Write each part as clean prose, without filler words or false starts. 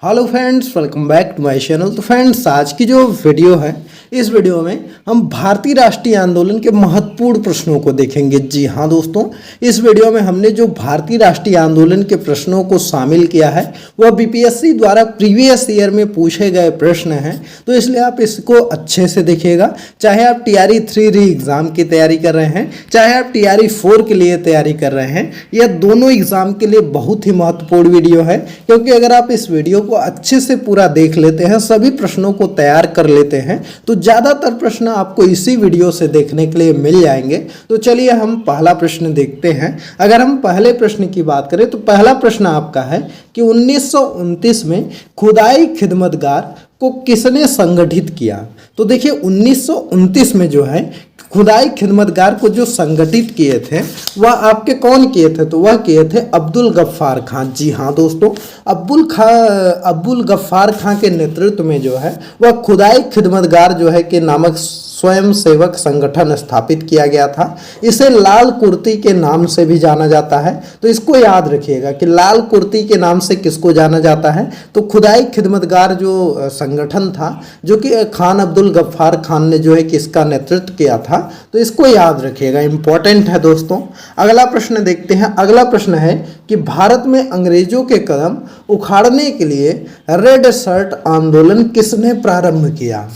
Hello friends, welcome back to my channel. तो friends, आज की जो वीडियो है, इस वीडियो में हम भारतीय राष्ट्रीय आंदोलन के महत्वपूर्ण प्रश्नों को देखेंगे। जी हाँ दोस्तों, इस वीडियो में हमने जो भारतीय राष्ट्रीय आंदोलन के प्रश्नों को शामिल किया है वह बीपीएससी द्वारा प्रीवियस ईयर में पूछे गए प्रश्न हैं। तो इसलिए आप इसको अच्छे से देखिएगा। चाहे आप टीआरई 3 री एग्ज़ाम की तैयारी कर रहे हैं, चाहे आप टीआरई 4 के लिए तैयारी कर रहे हैं, यह दोनों एग्ज़ाम के लिए बहुत ही महत्वपूर्ण वीडियो है। क्योंकि अगर आप इस वीडियो को अच्छे से पूरा देख लेते हैं, सभी प्रश्नों को तैयार कर लेते हैं, तो ज़्यादातर प्रश्न आपको इसी वीडियो से देखने के लिए मिल जाएंगे। तो चलिए हम पहला प्रश्न देखते हैं। अगर हम पहले प्रश्न की बात करें तो पहला प्रश्न आपका है कि 1929 में खुदाई खिदमतगार को किसने संगठित किया। तो देखिए 1929 में जो है खुदाई खिदमतगार को जो संगठित किए थे वह आपके कौन किए थे, तो वह किए थे अब्दुल गफ्फार खान। जी हाँ दोस्तों, अब्दुल गफ्फार खान के नेतृत्व में जो है वह खुदाई खिदमतगार जो है कि नामक स्वयं सेवक संगठन स्थापित किया गया था। इसे लाल कुर्ती के नाम से भी जाना जाता है। तो इसको याद रखिएगा कि लाल कुर्ती के नाम से किसको जाना जाता है, तो खुदाई खिदमतगार जो संगठन था, जो कि खान अब्दुल गफ्फार खान ने जो है कि इसका नेतृत्व किया था। तो इसको याद रखिएगा, इंपॉर्टेंट है दोस्तों। अगला प्रश्न देखते हैं। अगला प्रश्न है कि भारत में अंग्रेजों के कदम उखाड़ने के लिए रेड शर्ट आंदोलन किसने प्रारंभ किया।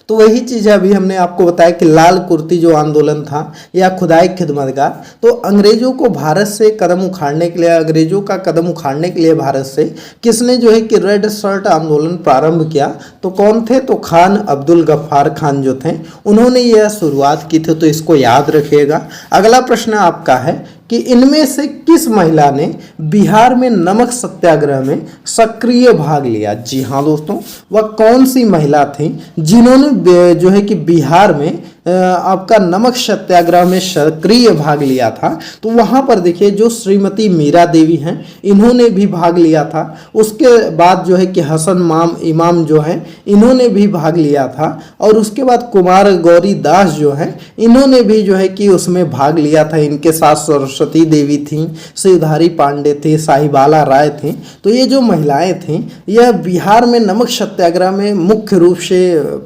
तो वही चीज़ है, अभी हमने आपको बताया कि लाल कुर्ती जो आंदोलन था या खुदाई खिदमतगार, तो अंग्रेजों को भारत से कदम उखाड़ने के लिए, अंग्रेजों का कदम उखाड़ने के लिए भारत से किसने जो है कि रेड शर्ट आंदोलन प्रारंभ किया, तो कौन थे, तो खान अब्दुल गफ्फार खान जो थे उन्होंने यह शुरुआत की थी। तो इसको याद रखिएगा। अगला प्रश्न आपका है कि इनमें से किस महिला ने बिहार में नमक सत्याग्रह में सक्रिय भाग लिया। जी हाँ दोस्तों, वह कौन सी महिला थी जिन्होंने जो है कि बिहार में आपका नमक सत्याग्रह में सक्रिय भाग लिया था। तो वहाँ पर देखिए जो श्रीमती मीरा देवी हैं, इन्होंने भी भाग लिया था। उसके बाद जो है कि हसन इमाम जो हैं, इन्होंने भी भाग लिया था। और उसके बाद कुमार गौरी दास जो हैं, इन्होंने भी जो है कि उसमें भाग लिया था। इनके साथ सरस्वती देवी थी, शिवधारी पांडे थे, साहिबाला राय थी। तो ये जो महिलाएं थीं, यह बिहार में नमक सत्याग्रह में मुख्य रूप से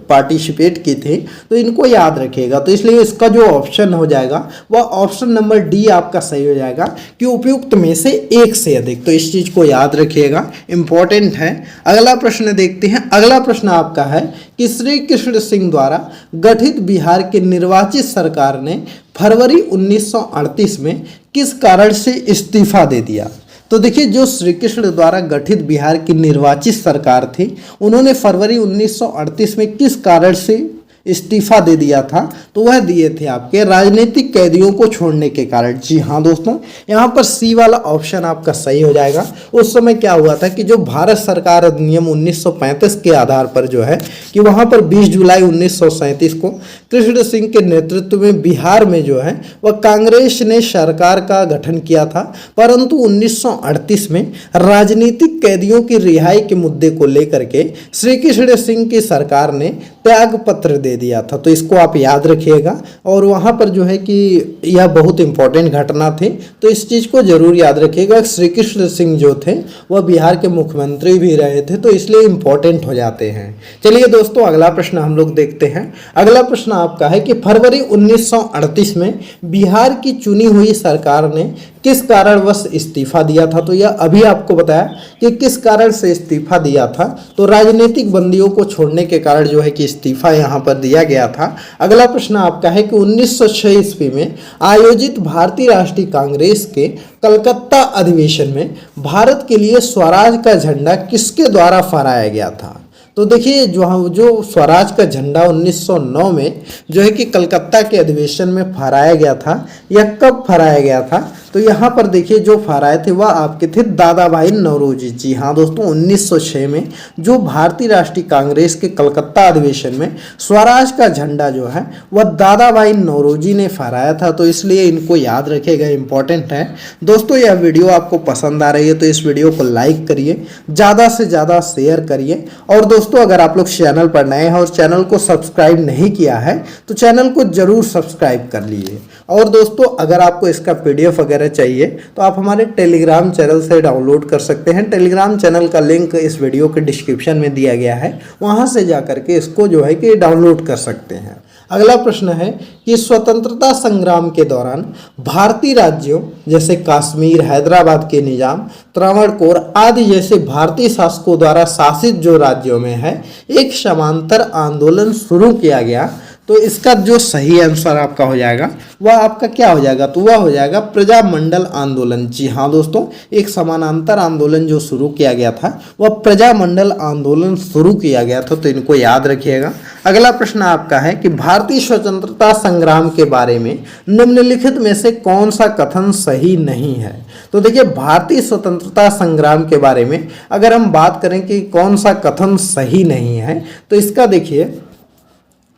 पार्टिसिपेट की थी। तो इनको याद रखिएगा। तो इसलिए इसका जो ऑप्शन हो जाएगा वह ऑप्शन नंबर डी आपका सही हो जाएगा कि उपयुक्त में से एक से अधिक। तो इस चीज को याद रखिएगा, इंपॉर्टेंट है। अगला प्रश्न देखते हैं। अगला प्रश्न आपका है कि श्री कृष्ण सिंह द्वारा गठित बिहार की निर्वाचित सरकार ने फरवरी 1938 में किस कारण से इस्तीफा दे दिया। तो देखिए जो श्री कृष्ण द्वारा गठित बिहार की निर्वाचित सरकार थी, उन्होंने फरवरी 1938 में किस कारण से इस्तीफा दे दिया था, तो वह दिए थे आपके राजनीतिक कैदियों को छोड़ने के कारण। जी हाँ दोस्तों, यहाँ पर सी वाला ऑप्शन आपका सही हो जाएगा। उस समय क्या हुआ था कि जो भारत सरकार अधिनियम 1935 के आधार पर जो है कि वहाँ पर 20 जुलाई 1937 को कृष्ण सिंह के नेतृत्व में बिहार में जो है वह कांग्रेस ने सरकार का गठन किया था। परंतु 1938 में राजनीतिक कैदियों की रिहाई के मुद्दे को लेकर के श्री कृष्ण सिंह की सरकार ने त्याग पत्र दे दिया था। तो इसको आप याद रखिएगा। और वहाँ पर जो है कि यह बहुत इंपॉर्टेंट घटना थी, तो इस चीज़ को जरूर याद रखिएगा। श्री कृष्ण सिंह जो थे वह बिहार के मुख्यमंत्री भी रहे थे, तो इसलिए इंपॉर्टेंट हो जाते हैं। चलिए दोस्तों, अगला प्रश्न हम लोग देखते हैं। अगला प्रश्न आपका है कि फरवरी 1938 में बिहार की चुनी हुई सरकार ने किस कारणवश इस्तीफा दिया था। तो यह अभी आपको बताया कि किस कारण से इस्तीफा दिया था, तो राजनीतिक बंदियों को छोड़ने के कारण जो है कि इस्तीफा यहाँ पर दिया गया था। अगला प्रश्न आपका है कि 1906 ईस्वी में आयोजित भारतीय राष्ट्रीय कांग्रेस के कलकत्ता अधिवेशन में भारत के लिए स्वराज का झंडा किसके द्वारा फहराया गया था। तो देखिए जो स्वराज का झंडा 1909 में जो है कि कलकत्ता के अधिवेशन में फहराया गया था, यह कब फहराया गया था, तो यहाँ पर देखिए जो फहराए थे वह आपके थे दादा भाई नौरोजी। जी हाँ दोस्तों, 1906 में जो भारतीय राष्ट्रीय कांग्रेस के कलकत्ता अधिवेशन में स्वराज का झंडा जो है वह दादा भाई नौरोजी ने फहराया था। तो इसलिए इनको याद रखिएगा, इंपॉर्टेंट है दोस्तों। यह वीडियो आपको पसंद आ रही है तो इस वीडियो को लाइक करिए, ज़्यादा से ज़्यादा शेयर करिए। और दोस्तों, अगर आप लोग चैनल पर नए हैं और चैनल को सब्सक्राइब नहीं किया है तो चैनल को जरूर सब्सक्राइब कर लीजिए। और दोस्तों, अगर आपको इसका PDF वगैरह वगैरह चाहिए तो आप हमारे टेलीग्राम चैनल से डाउनलोड कर सकते हैं। टेलीग्राम चैनल का लिंक इस वीडियो के डिस्क्रिप्शन में दिया गया है, वहाँ से जा करके इसको जो है कि डाउनलोड कर सकते हैं। अगला प्रश्न है कि स्वतंत्रता संग्राम के दौरान भारतीय राज्यों जैसे कश्मीर, हैदराबाद के निजाम, त्रावणकोर आदि जैसे भारतीय शासकों द्वारा शासित जो राज्यों में है एक समांतर आंदोलन शुरू किया गया। तो इसका जो सही आंसर आपका हो जाएगा वह आपका क्या हो जाएगा, तो वह हो जाएगा प्रजामंडल आंदोलन। जी हाँ दोस्तों, एक समानांतर आंदोलन जो शुरू किया गया था वह प्रजामंडल आंदोलन शुरू किया गया था, तो इनको याद रखिएगा। अगला प्रश्न आपका है कि भारतीय स्वतंत्रता संग्राम के बारे में निम्नलिखित में से कौन सा कथन सही नहीं है। तो देखिए, भारतीय स्वतंत्रता संग्राम के बारे में अगर हम बात करें कि कौन सा कथन सही नहीं है, तो इसका देखिए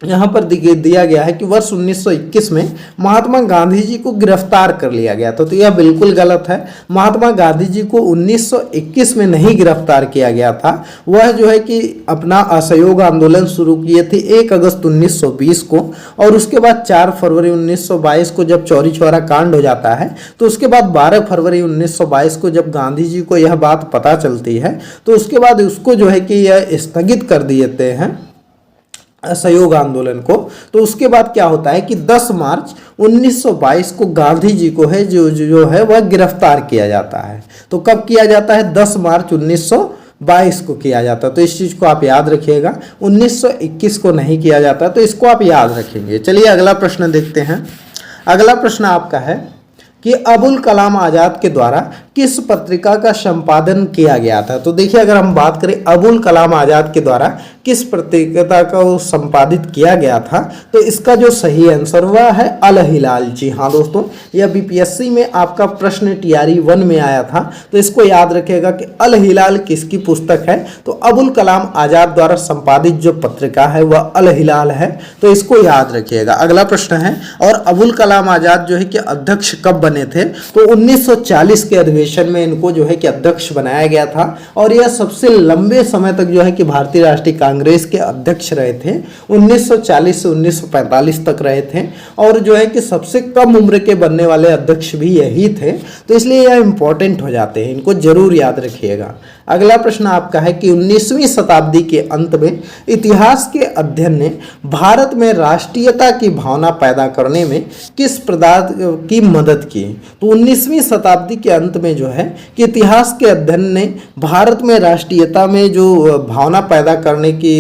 यहाँ पर दिया गया है कि वर्ष 1921 में महात्मा गांधी जी को गिरफ्तार कर लिया गया था। तो यह बिल्कुल गलत है। महात्मा गांधी जी को 1921 में नहीं गिरफ्तार किया गया था। वह जो है कि अपना असहयोग आंदोलन शुरू किए थे 1 अगस्त 1920 को, और उसके बाद 4 फरवरी 1922 को जब चौरी चौरा कांड हो जाता है, तो उसके बाद 12 फरवरी 1922 को जब गांधी जी को यह बात पता चलती है, तो उसके बाद उसको जो है कि यह स्थगित कर देते हैं असहयोग आंदोलन को। तो उसके बाद क्या होता है कि 10 मार्च 1922 को गांधी जी को है जो है वह गिरफ्तार किया जाता है। तो कब किया जाता है, 10 मार्च 1922 को किया जाता है। तो इस चीज़ को आप याद रखिएगा, 1921 को नहीं किया जाता, तो इसको आप याद रखेंगे। चलिए अगला प्रश्न देखते हैं। अगला प्रश्न आपका है कि अबुल कलाम आज़ाद के द्वारा किस पत्रिका का संपादन किया गया था। तो देखिए, अगर हम बात करें अबुल कलाम आज़ाद के द्वारा किस पत्रिका को संपादित किया गया था, तो इसका जो सही आंसर हुआ है अल हिलाल। जी हाँ दोस्तों, यह बीपीएससी में आपका प्रश्न TRE 1 में आया था, तो इसको याद रखिएगा कि अल हिलाल किसकी पुस्तक है। तो अबुल कलाम आज़ाद द्वारा संपादित जो पत्रिका है वह अल हिलाल है, तो इसको याद रखिएगा। अगला प्रश्न है, और अबुल कलाम आज़ाद जो है कि अध्यक्ष कब बने थे, तो 1940 के अधिवेशन में इनको जो है कि अध्यक्ष बनाया गया था, और यह सबसे लंबे समय तक जो है कि भारतीय राष्ट्रीय कांग्रेस के अध्यक्ष रहे थे। 1940 से 1945 तक रहे थे, और जो है कि सबसे कम उम्र के बनने वाले अध्यक्ष भी यही थे। तो इसलिए यह इंपॉर्टेंट हो जाते हैं, इनको जरूर याद रखिएगा। अगला प्रश्न आपका है कि 19वीं शताब्दी के अंत में इतिहास के अध्ययन ने भारत में राष्ट्रीयता की भावना पैदा करने में किस पदार्थ की मदद की। तो 19वीं शताब्दी के अंत में जो है कि इतिहास के अध्ययन ने भारत में राष्ट्रीयता में जो भावना पैदा करने की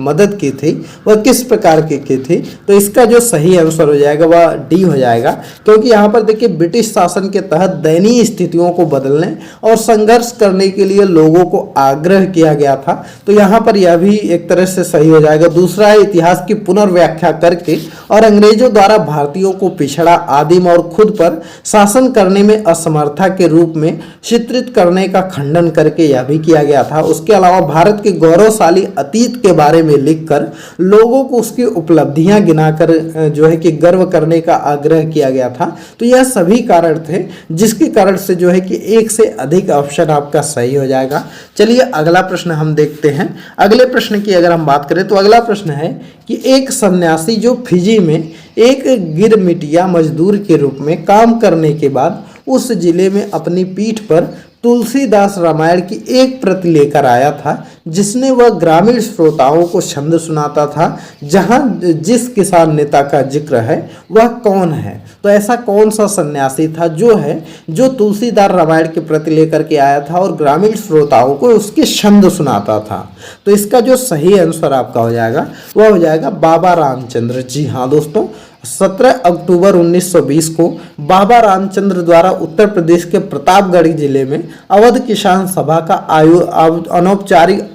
मदद की थी वह किस प्रकार की थी। तो इसका जो सही आंसर हो जाएगा वह डी हो जाएगा, क्योंकि यहाँ पर देखिए ब्रिटिश शासन के तहत दयनीय स्थितियों को बदलने और संघर्ष करने के लिए लोगों को आग्रह किया गया था। तो यहाँ पर यह भी एक तरह से सही हो जाएगा। दूसरा है, इतिहास की पुनर्व्याख्या करके और अंग्रेजों द्वारा भारतीयों को पिछड़ा, आदिम और खुद पर शासन करने में असमर्था के रूप में चित्रित करने का खंडन करके यह भी किया गया था। उसके अलावा भारत के गौरवशाली अतीत के बारे में लिखकर लोगों को उसकी उपलब्धियां गिनाकर जो है कि गर्व करने का आग्रह किया गया था। तो यह सभी कारण थे जिसके कारण से जो है कि एक से अधिक ऑप्शन आपका सही हो जाएगा। चलिए अगला प्रश्न हम देखते हैं। अगले प्रश्न की अगर हम बात करें तो अगला प्रश्न है कि एक सन्यासी जो फिजी में एक गिरमिटिया मजदूर के रूप में काम करने के बाद उस जिले में अपनी पीठ पर तुलसीदास रामायण की एक प्रति लेकर आया था, जिसने वह ग्रामीण श्रोताओं को छंद सुनाता था। जहां जिस किसान नेता का जिक्र है वह कौन है। तो ऐसा कौन सा सन्यासी था जो तुलसीदास रामायण की प्रति लेकर के आया था और ग्रामीण श्रोताओं को उसके छंद सुनाता था। तो इसका जो सही आंसर आपका हो जाएगा वह हो जाएगा बाबा रामचंद्र। जी हाँ दोस्तों, 17 अक्टूबर 1920 को बाबा रामचंद्र द्वारा उत्तर प्रदेश के प्रतापगढ़ जिले में अवध किसान सभा का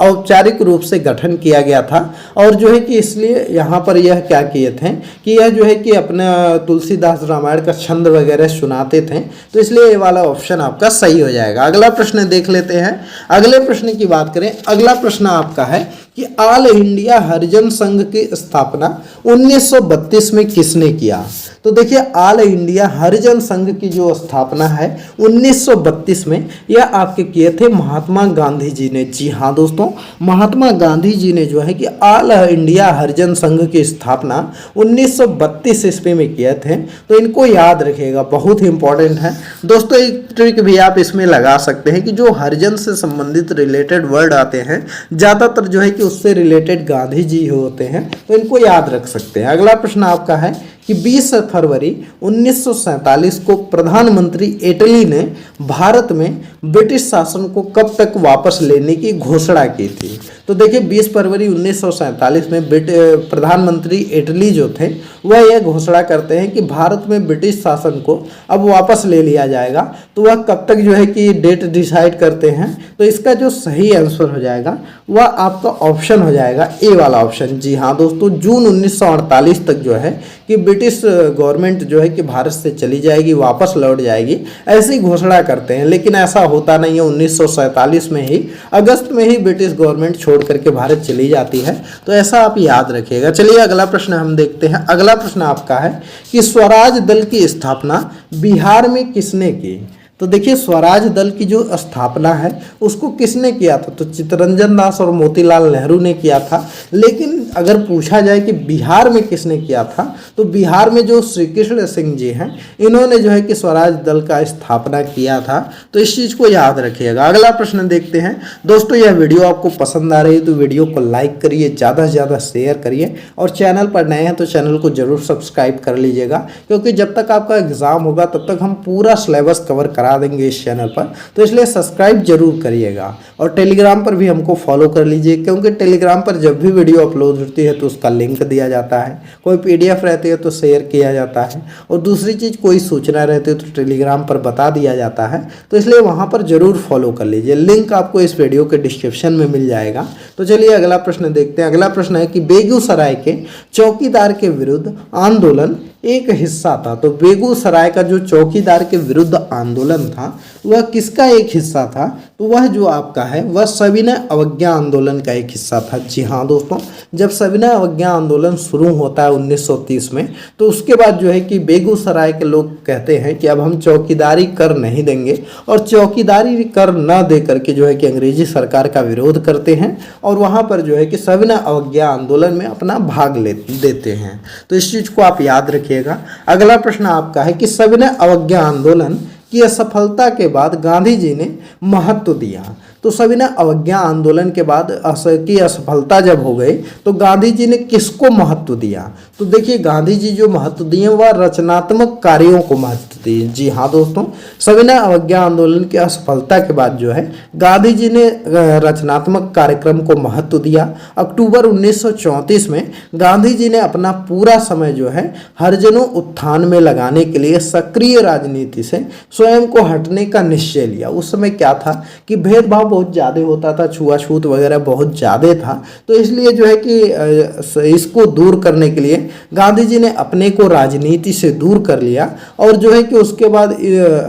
औपचारिक रूप से गठन किया गया था। और जो है कि इसलिए यहाँ पर यह क्या किए थे कि यह जो है कि अपना तुलसीदास रामायण का छंद वगैरह सुनाते थे। तो इसलिए ये वाला ऑप्शन आपका सही हो जाएगा। अगला प्रश्न देख लेते हैं। अगले प्रश्न की बात करें, अगला प्रश्न आपका है कि ऑल इंडिया हरिजन संघ की स्थापना 1932 में किस किसने किया? तो देखिए ऑल इंडिया हरिजन संघ की जो स्थापना है 1932 में, यह आपके किए थे महात्मा गांधी जी ने। जी हाँ दोस्तों, महात्मा गांधी जी ने जो है कि ऑल इंडिया हरिजन संघ की स्थापना 1932 ईस्वी में किए थे। तो इनको याद रखिएगा, बहुत ही इंपॉर्टेंट है दोस्तों। एक ट्रिक भी आप इसमें लगा सकते हैं कि जो हरिजन से संबंधित रिलेटेड वर्ड आते हैं ज़्यादातर जो है कि उससे रिलेटेड गांधी जी होते हैं, तो इनको याद रख सकते हैं। अगला प्रश्न आपका है कि 20 फरवरी 1947 को प्रधानमंत्री इटली ने भारत में ब्रिटिश शासन को कब तक वापस लेने की घोषणा की थी? तो देखिए 20 फरवरी 1947 में प्रधानमंत्री इटली जो थे वह यह घोषणा करते हैं कि भारत में ब्रिटिश शासन को अब वापस ले लिया जाएगा। तो वह कब तक जो है कि डेट डिसाइड करते हैं? तो इसका जो सही आंसर हो जाएगा वह आपका ऑप्शन हो जाएगा ए वाला ऑप्शन। जी हाँ दोस्तों, जून 1948 तक जो है कि ब्रिटिश गवर्नमेंट जो है कि भारत से चली जाएगी, वापस लौट जाएगी, ऐसी घोषणा करते हैं। लेकिन ऐसा होता नहीं है। 1947 में ही अगस्त में ही ब्रिटिश गवर्नमेंट छोड़ करके भारत चली जाती है। तो ऐसा आप याद रखिएगा। चलिए अगला प्रश्न हम देखते हैं। अगला प्रश्न आपका है कि स्वराज दल की स्थापना बिहार में किसने की? तो देखिए स्वराज दल की जो स्थापना है उसको किसने किया था? तो चित्तरंजन दास और मोतीलाल नेहरू ने किया था। लेकिन अगर पूछा जाए कि बिहार में किसने किया था, तो बिहार में जो श्री कृष्ण सिंह जी हैं इन्होंने जो है कि स्वराज दल का स्थापना किया था। तो इस चीज़ को याद रखिएगा। अगला प्रश्न देखते हैं दोस्तों। यह वीडियो आपको पसंद आ रही है तो वीडियो को लाइक करिए, ज़्यादा से ज़्यादा शेयर करिए, और चैनल पर नए हैं तो चैनल को जरूर सब्सक्राइब कर लीजिएगा, क्योंकि जब तक आपका एग्ज़ाम होगा तब तक हम पूरा सिलेबस कवर करा देंगे इस चैनल पर। तो इसलिए सब्सक्राइब जरूर करिएगा, और टेलीग्राम पर भी हमको फॉलो कर लीजिए, क्योंकि टेलीग्राम पर जब भी वीडियो अपलोड होती है तो उसका लिंक दिया जाता है। कोई पीडीएफ रहती है तो शेयर किया जाता है, और दूसरी चीज़ कोई सूचना रहती है तो टेलीग्राम पर बता दिया जाता है। तो इसलिए वहाँ पर जरूर फॉलो कर लीजिए। लिंक आपको इस वीडियो के डिस्क्रिप्शन में मिल जाएगा। तो चलिए अगला प्रश्न देखते हैं। अगला प्रश्न है कि बेगूसराय के चौकीदार के विरुद्ध आंदोलन एक हिस्सा था। तो बेगूसराय का जो चौकीदार के विरुद्ध आंदोलन था वह किसका एक हिस्सा था? तो वह जो आपका है वह सविनय अवज्ञा आंदोलन का एक हिस्सा था। जी हाँ दोस्तों, जब सविनय अवज्ञा आंदोलन शुरू होता है 1930 में, तो उसके बाद जो है कि बेगूसराय के लोग कहते हैं कि अब हम चौकीदारी कर नहीं देंगे, और चौकीदारी कर न दे करके जो है कि अंग्रेजी सरकार का विरोध करते हैं, और वहाँ पर जो है कि सविनय अवज्ञा आंदोलन में अपना भाग देते हैं। तो इस चीज़ को आप याद रखिएगा। अगला प्रश्न आपका है कि सविनय अवज्ञा आंदोलन की असफलता के बाद गांधी जी ने महत्व दिया। तो सविनय अवज्ञा आंदोलन के बाद की असफलता जब हो गई तो गांधी जी ने किसको महत्व दिया? तो देखिए गांधी जी जो महत्व दिए वह रचनात्मक कार्यों को महत्व दिए। जी हाँ दोस्तों, सविनय अवज्ञा आंदोलन की असफलता के बाद जो है गांधी जी ने रचनात्मक कार्यक्रम को महत्व दिया। अक्टूबर 1934 में गांधी जी ने अपना पूरा समय जो है हरिजनों उत्थान में लगाने के लिए सक्रिय राजनीति से स्वयं को हटने का निश्चय लिया। उस समय क्या था कि भेदभाव बहुत ज़्यादा होता था, छुआछूत वगैरह बहुत ज़्यादा था। तो इसलिए जो है कि इसको दूर करने के लिए गांधी जी ने अपने को राजनीति से दूर कर लिया, और जो है कि उसके बाद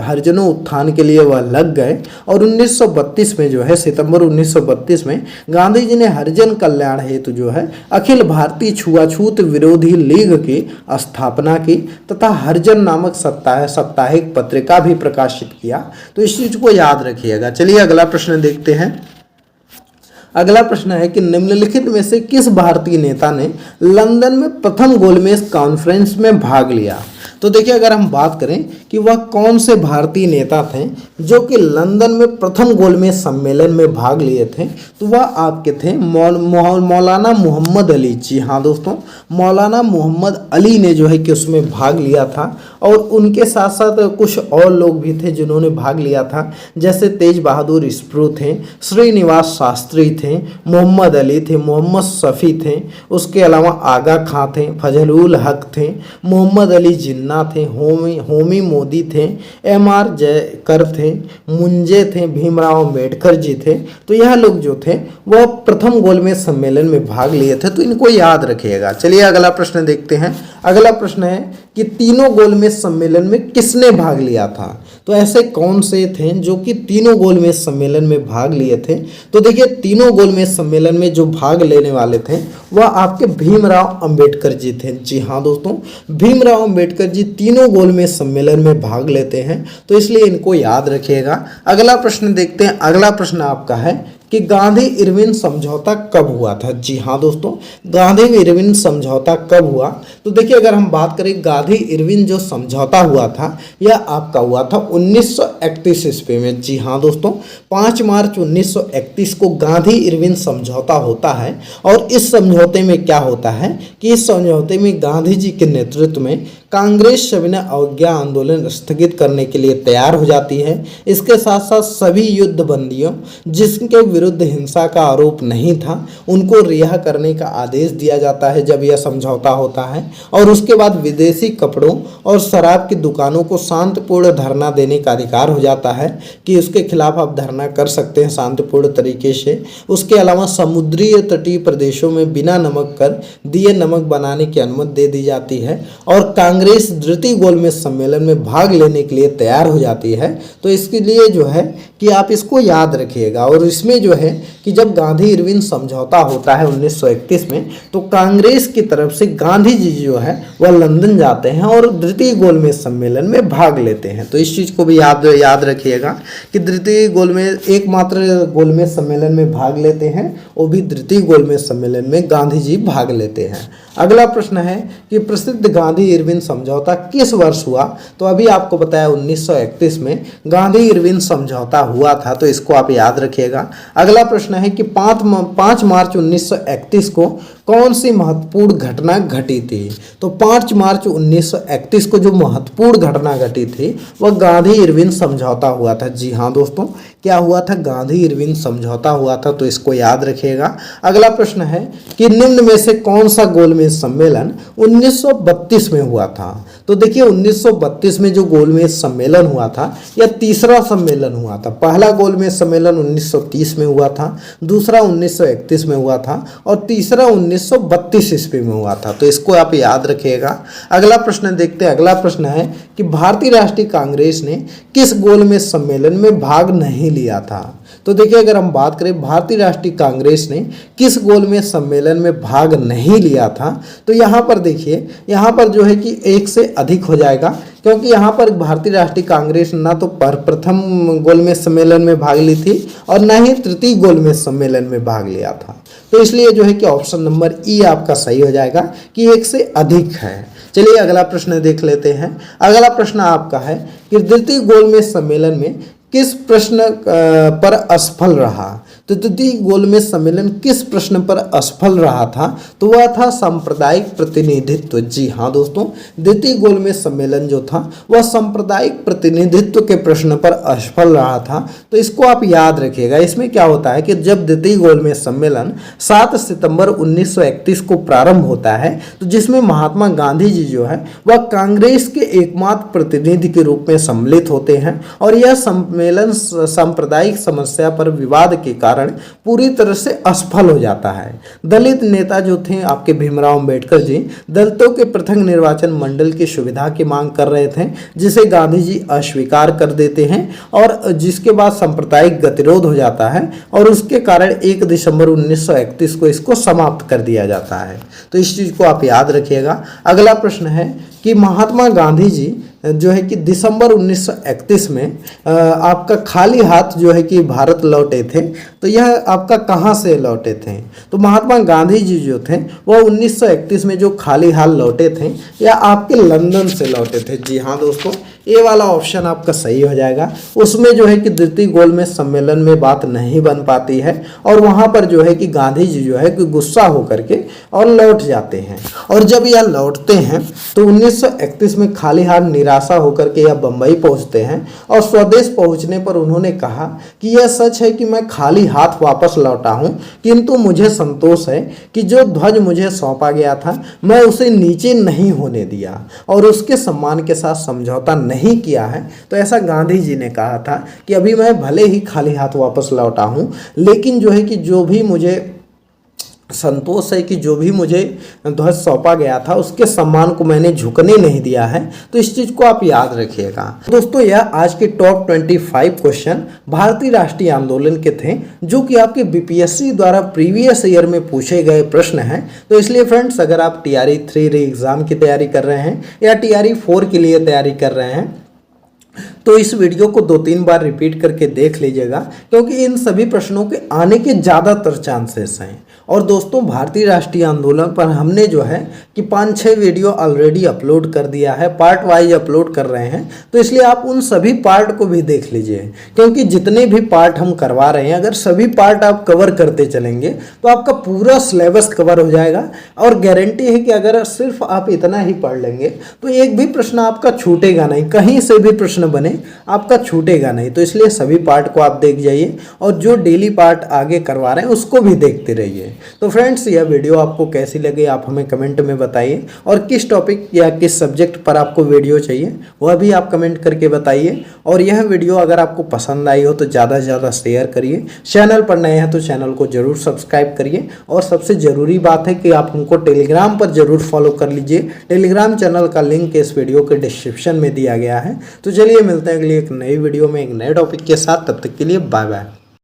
हरिजनों उत्थान के लिए वह लग गए। और 1932 में जो है सितंबर 1932 में गांधी जी ने हरिजन कल्याण हेतु जो है अखिल भारतीय छुआछूत विरोधी लीग की स्थापना की, तथा हरिजन नामक साप्ताहिक पत्रिका भी प्रकाशित किया। तो इस चीज को याद रखिएगा। चलिए अगला प्रश्न देखते हैं। अगला प्रश्न है कि निम्नलिखित में से किस भारतीय नेता ने लंदन में प्रथम गोलमेज कॉन्फ्रेंस में भाग लिया? तो देखिए अगर हम बात करें कि वह कौन से भारतीय नेता थे जो कि लंदन में प्रथम गोलमेज सम्मेलन में भाग लिए थे, तो वह आपके थे मौलाना मोहम्मद अली। जी हाँ दोस्तों, मौलाना मोहम्मद अली ने जो है कि उसमें भाग लिया था, और उनके साथ साथ कुछ और लोग भी थे जिन्होंने भाग लिया था, जैसे तेज बहादुर स्प्रू थे, श्रीनिवास शास्त्री थे, मोहम्मद अली थे, मोहम्मद शफी थे, उसके अलावा आगा खां थे, फजलुल हक थे, मोहम्मद अली जिन्ना थे, होमी मोदी थे, एम.आर. जयकर थे, मुंजे थे, भीमराव अम्बेडकर जी थे। तो यह लोग जो थे वह प्रथम गोलमेज सम्मेलन में भाग लिए थे। तो इनको याद रखिएगा। चलिए अगला प्रश्न देखते हैं। अगला प्रश्न है कि तीनों गोलमेज सम्मेलन में किसने भाग लिया था? तो ऐसे कौन से थे जो कि तीनों गोलमेज सम्मेलन में भाग लिए थे? तो देखिए तीनों गोलमेज सम्मेलन में जो भाग लेने वाले थे वह आपके भीमराव अंबेडकर जी थे। जी हाँ दोस्तों, भीमराव अंबेडकर जी तीनों गोलमेज सम्मेलन में भाग लेते हैं, तो इसलिए इनको याद रखिएगा। अगला प्रश्न देखते हैं। अगला प्रश्न आपका है कि गांधी इरविन समझौता कब हुआ था? जी हाँ दोस्तों, गांधी इरविन समझौता कब हुआ? तो देखिए अगर हम बात करें गांधी इरविन जो समझौता हुआ था यह आपका हुआ था 1931 ईस्वी में। जी हाँ दोस्तों, 5 मार्च 1931 को गांधी इरविन समझौता होता है। और इस समझौते में क्या होता है कि इस समझौते में गांधी जी के नेतृत्व में कांग्रेस सविनय अवज्ञा आंदोलन स्थगित करने के लिए तैयार हो जाती है। इसके साथ साथ सभी युद्ध बंदियों जिनके विरुद्ध हिंसा का आरोप नहीं था उनको रिहा करने का आदेश दिया जाता है जब यह समझौता होता है। और उसके बाद विदेशी कपड़ों और शराब की दुकानों को शांतिपूर्ण धरना देने का अधिकार हो जाता है कि उसके खिलाफ आप धरना कर सकते हैं शांतिपूर्ण तरीके से। उसके अलावा समुद्रीय तटीय प्रदेशों में बिना नमक कर दिए नमक बनाने की अनुमति दे दी जाती है। और कांग्रेस द्वितीय गोलमेज सम्मेलन में भाग लेने के लिए तैयार हो जाती है। तो इसके लिए जो है कि आप इसको याद रखिएगा। और इसमें जो है कि जब गांधी इरविन समझौता होता है 1931 में, तो कांग्रेस की तरफ से गांधी जी जो है वह लंदन जाते हैं और द्वितीय गोलमेज सम्मेलन में भाग लेते हैं। तो इस चीज़ को भी याद रखिएगा कि द्वितीय गोलमेज एकमात्र गोलमेज सम्मेलन में भाग लेते हैं, वो भी द्वितीय गोलमेज सम्मेलन में गांधी जी भाग लेते हैं। अगला प्रश्न है कि प्रसिद्ध गांधी इरविन समझौता किस वर्ष हुआ? तो अभी आपको बताया 1931 में गांधी इरविन समझौता हुआ था, तो इसको आप याद रखिएगा। अगला प्रश्न है कि 5 मार्च 1931 को कौन सी महत्वपूर्ण घटना घटी थी? तो 5 मार्च 1931 को जो महत्वपूर्ण घटना घटी थी वह गांधी इरविन समझौता हुआ था। जी हाँ दोस्तों, क्या हुआ था? गांधी इरविन समझौता हुआ था, तो इसको याद रखिएगा। अगला प्रश्न है कि निम्न में से कौन सा गोलमेज सम्मेलन 1932 में हुआ था? तो देखिए 1932 में जो गोलमेज सम्मेलन हुआ था यह तीसरा सम्मेलन हुआ था। पहला गोलमेज सम्मेलन 1930 में हुआ था, दूसरा 1931 में हुआ था और तीसरा 1932 ईस्वी में हुआ था। तो इसको आप याद रखिएगा। अगला प्रश्न देखते हैं। अगला प्रश्न है कि भारतीय राष्ट्रीय कांग्रेस ने किस गोलमेज सम्मेलन में भाग नहीं लिया था? तो देखिए अगर हम बात करें भारतीय राष्ट्रीय कांग्रेस ने किस गोलमेज सम्मेलन में भाग नहीं लिया था, तो यहाँ पर देखिए यहाँ पर जो है कि एक से अधिक हो जाएगा, क्योंकि यहाँ पर भारतीय राष्ट्रीय कांग्रेस ना तो प्रथम गोलमेज सम्मेलन में भाग ली थी और ना ही तृतीय गोलमेज सम्मेलन में भाग लिया था। तो इसलिए जो है कि ऑप्शन नंबर ई आपका सही हो जाएगा कि एक से अधिक है। चलिए अगला प्रश्न देख लेते हैं। अगला प्रश्न आपका है कि द्वितीय गोलमेज सम्मेलन में किस प्रश्न पर असफल रहा? तो द्वितीय गोलमेज सम्मेलन किस प्रश्न पर असफल रहा था? तो वह था सांप्रदायिक प्रतिनिधित्व। जी हाँ दोस्तों, द्वितीय गोलमेज सम्मेलन जो था वह सांप्रदायिक प्रतिनिधित्व के प्रश्न पर असफल रहा था। तो इसको आप याद रखिएगा। इसमें क्या होता है कि जब द्वितीय गोलमेज सम्मेलन 7 सितंबर 1931 को प्रारंभ होता है, तो जिसमें महात्मा गांधी जी जो है वह कांग्रेस के एकमात्र प्रतिनिधि के रूप में सम्मिलित होते हैं। और यह सम्मेलन सांप्रदायिक समस्या पर विवाद के कारण पूरी तरह से असफल हो जाता है। दलित नेता जो थे आपके भीमराव अंबेडकर जी दलितों के पृथक निर्वाचन मंडल की सुविधा की मांग कर रहे थे, जिसे गांधी जी अस्वीकार कर देते हैं और जिसके बाद सांप्रदायिक गतिरोध हो जाता है और उसके कारण 1 दिसंबर 1931 को इसको समाप्त कर दिया जाता है। तो इस चीज को आप याद रखिएगा। अगला प्रश्न है कि महात्मा गांधी जी जो है कि दिसंबर 1931 में आपका खाली हाथ जो है कि भारत लौटे थे, तो यह आपका कहाँ से लौटे थे? तो महात्मा गांधी जी जो थे वह 1931 में जो खाली हाथ लौटे थे यह आपके लंदन से लौटे थे। जी हाँ दोस्तों, ये वाला ऑप्शन आपका सही हो जाएगा। उसमें जो है कि द्वितीय गोलमेज सम्मेलन में बात नहीं बन पाती है और वहाँ पर जो है कि गांधी जी जो है कि गुस्सा होकर के और लौट जाते हैं। और जब यह लौटते हैं तो 1931 में खाली हाथ निराशा होकर के यह बम्बई पहुँचते हैं और स्वदेश पहुँचने पर उन्होंने कहा कि यह सच है कि मैं खाली हाथ वापस लौटा हूँ, किंतु मुझे संतोष है कि जो ध्वज मुझे सौंपा गया था मैं उसे नीचे नहीं होने दिया और उसके सम्मान के साथ समझौता नहीं किया है। तो ऐसा गांधी जी ने कहा था कि अभी मैं भले ही खाली हाथ वापस लौटा हूं, लेकिन जो है कि जो भी मुझे संतोष है कि जो भी मुझे ध्वज सौंपा गया था उसके सम्मान को मैंने झुकने नहीं दिया है। तो इस चीज को आप याद रखिएगा। दोस्तों यह आज के टॉप 25 क्वेश्चन भारतीय राष्ट्रीय आंदोलन के थे जो कि आपके बीपीएससी द्वारा प्रीवियस ईयर में पूछे गए प्रश्न हैं। तो इसलिए फ्रेंड्स अगर आप TRE 3 री एग्जाम की तैयारी कर रहे हैं या TRE 4 के लिए तैयारी कर रहे हैं तो इस वीडियो को 2-3 बार रिपीट करके देख लीजिएगा, क्योंकि इन सभी प्रश्नों के आने के ज़्यादातर चांसेस हैं। और दोस्तों भारतीय राष्ट्रीय आंदोलन पर हमने जो है कि 5-6 वीडियो ऑलरेडी अपलोड कर दिया है, पार्ट वाइज अपलोड कर रहे हैं। तो इसलिए आप उन सभी पार्ट को भी देख लीजिए, क्योंकि जितने भी पार्ट हम करवा रहे हैं अगर सभी पार्ट आप कवर करते चलेंगे तो आपका पूरा सिलेबस कवर हो जाएगा। और गारंटी है कि अगर सिर्फ आप इतना ही पढ़ लेंगे तो एक भी प्रश्न आपका छूटेगा नहीं, कहीं से भी प्रश्न बने आपका छूटेगा नहीं। तो इसलिए सभी पार्ट को आप देख जाइए और जो डेली पार्ट आगे करवा रहे हैं उसको भी देखते रहिए। तो फ्रेंड्स यह वीडियो आपको कैसी लगी आप हमें कमेंट में बताइए, और किस टॉपिक या किस सब्जेक्ट पर आपको वीडियो चाहिए वह भी आप कमेंट करके बताइए। और यह वीडियो अगर आपको पसंद आई हो तो ज़्यादा से ज़्यादा शेयर करिए। चैनल पर नए हैं तो चैनल को जरूर सब्सक्राइब करिए। और सबसे ज़रूरी बात है कि आप हमको टेलीग्राम पर जरूर फॉलो कर लीजिए। टेलीग्राम चैनल का लिंक इस वीडियो के डिस्क्रिप्शन में दिया गया है। तो चलिए मिलते हैं अगली एक नई वीडियो में एक नए टॉपिक के साथ। तब तक के लिए बाय बाय।